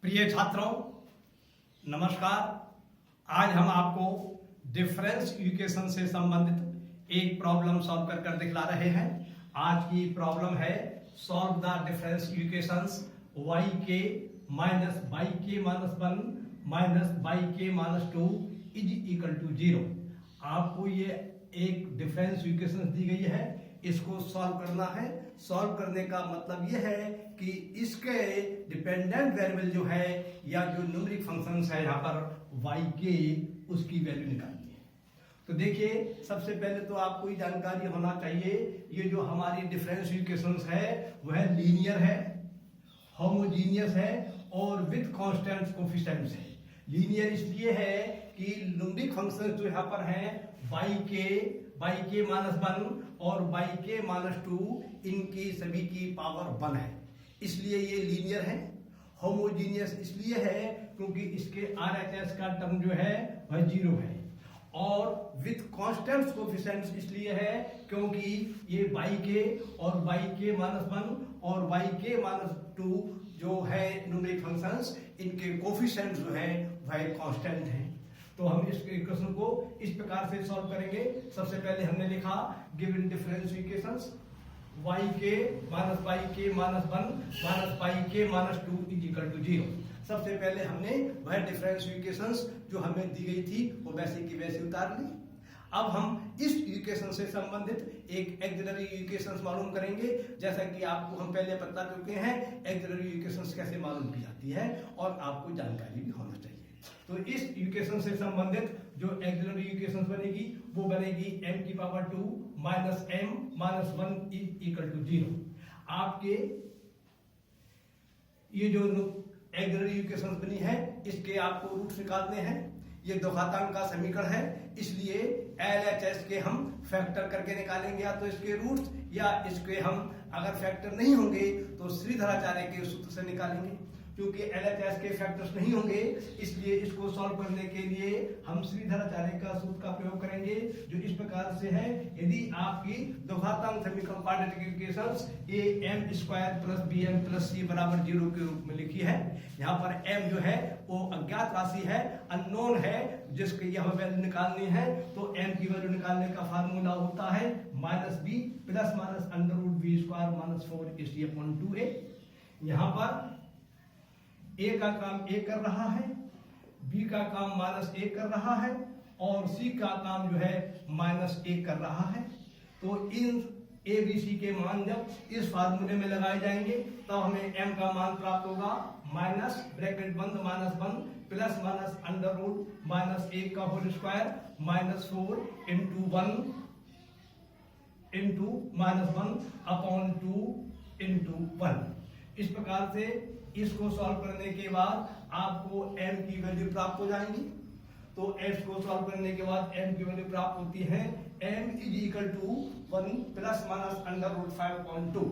प्रिय छात्रों, नमस्कार। आज हम आपको डिफरेंस इक्वेशन से संबंधित एक प्रॉब्लम सॉल्व कर दिखला रहे हैं। आज की प्रॉब्लम है solve the difference equations yk minus yk minus 1 minus yk minus 2 is equal to 0। आपको ये एक डिफरेंस इक्वेशन दी गई है, इसको सॉल्व करना है। सॉल्व करने का मतलब ये है कि इसके डिपेंडेंट वेरिएबल जो है या जो न्यूमेरिक फंक्शंस है यहाँ पर yk, उसकी वैल्यू निकालनी है। तो देखिए, सबसे पहले तो आपको ये जानकारी होना चाहिए, ये जो हमारी डिफरेंस इक्वेशंस है वह लीनियर है, होमोजीनियस है और विद कांस्टेंट कोफिशिएंट्स है। लीनियर इसलिए है कि न्यूमेरिक फंक्शंस जो यहाँ पर हैं yk माइनस 1 और yk माइनस 2, इनकी सभी की पावर 1 है, इसलिए ये लीनियर है। होमोजीनियस इसलिए है क्योंकि इसके RHS का टर्म जो है वह 0 है। और विथ कांस्टेंट कोफिशिएंट्स इसलिए है क्योंकि ये yk और yk माइनस 1 और yk माइनस 2 जो है न्यूमेरिक फंक्शंस, इनके कोफिशिएंट्स जो है वह कांस्टेंट हैं। तो हम इस इक्वेशन को इस प्रकार से सॉल्व करेंगे। सबसे पहले हमने लिखा given difference equations yk minus yk minus 1 minus yk minus 2 is equal to 0। सबसे पहले हमने वह डिफरेंस इक्वेशंस जो हमें दी गई थी वो वैसे की वैसे उतार ली। अब हम इस इक्वेशन से संबंधित एक ऑक्सिलरी इक्वेशंस मालूम करेंगे। जैसा कि आपको हम पहले बता चुके हैं ऑक्सिलरी इक्वेशंस कैसे मालूम की जाती है और आपको जानकारी भी होना चाहिए। तो इस इक्वेशन से संबंधित जो ऑक्सिलरी इक्वेशन बनेगी वो बनेगी m की power 2 minus m minus 1 is equal to 0। आपके ये जो ऑक्सिलरी इक्वेशन बनी है इसके आपको रूट्स निकालने हैं। ये दो घातांक का समीकरण है, इसलिए LHS के हम फैक्टर करके निकालेंगे, या तो इसके रूट्स या इसके हम अगर फैक्टर नहीं होंगे तो श्रीधराचार्य के सूत्र से निकालेंगे। क्योंकि LHS के फैक्टर्स नहीं होंगे इसलिए इसको सॉल्व करने के लिए हम श्रीधराचार्य का सूत्र का प्रयोग करेंगे, जो इस प्रकार से है। यदि आपकी दो घातांक समीकरण quadratic equations am² plus bm plus c बराबर 0 के रूप में लिखी है। यहाँ पर m जो है वो अज्ञात राशि है, अननोन है, जिसकी हमें वैल्यू निकालनी है। तो m की वैल्यू निकालने का फार्मूला होता है minus b plus minus under root b square minus 4ac/2a। यहाँ पर a का काम a कर रहा है, b का काम माइनस a कर रहा है और c का काम जो है माइनस a कर रहा है। तो इन a b c के मान जब इस फार्मूले में लगाए जाएंगे तब हमें m का मान प्राप्त होगा माइनस ब्रैकेट बंद minus 1 plus minus under root minus 1 का whole square minus 4 into 1 into minus 1 upon 2 into 1। इस प्रकार से इसको सॉल्व करने के बाद आपको m की वैल्यू प्राप्त हो जाएंगी। तो s को सॉल्व करने के बाद m की वैल्यू प्राप्त होती है m is equal to 1 plus minus under root 5/2।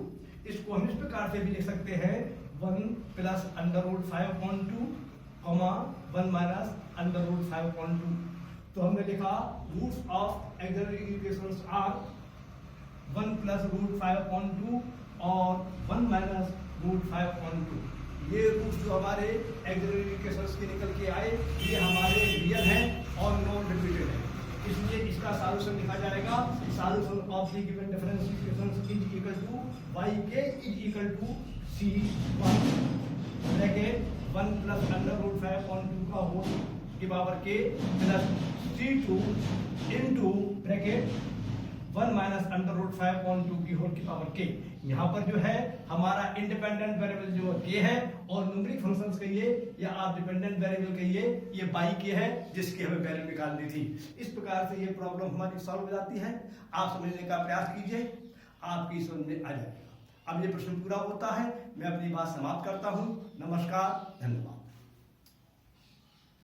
इसको हम इस प्रकार से भी लिख सकते हैं 1 plus under root 5/2 comma 1 minus under root 5/2। तो हमने लिखा roots of auxiliary equations are 1 plus root 5/2 और 1 माइनस रूट 5/2। ये रूट्स जो हमारे ऑक्सिलरी इक्वेशंस के निकल के आए ये हमारे रियल हैं और नॉन रिपीटेड है, इसलिए इसका सॉल्यूशन लिखा जाएगा solution of the given difference equations is equal to yk is equal to c1 bracket 1 plus under root 5/2 का होल की power k plus c2 into bracket 1 minus under root 5/2 की whole की power k। यहाँ पर जो है हमारा independent variable जो k है और न्यूमेरिक फंक्शंस कहिए या आप डिपेंडेंट वेरिएबल कहिए, ये yk है जिसकी हमें वैल्यू निकालनी थी। इस प्रकार से ये प्रॉब्लम हमारी सॉल्व हो जाती है। आप समझने का प्रयास कीजिए, आपकी समझ में आ जाएगा। अब ये प्रश्न पूरा होता है, मैं अपनी बात समाप्त करता हूँ। नमस्कार, धन्यवाद।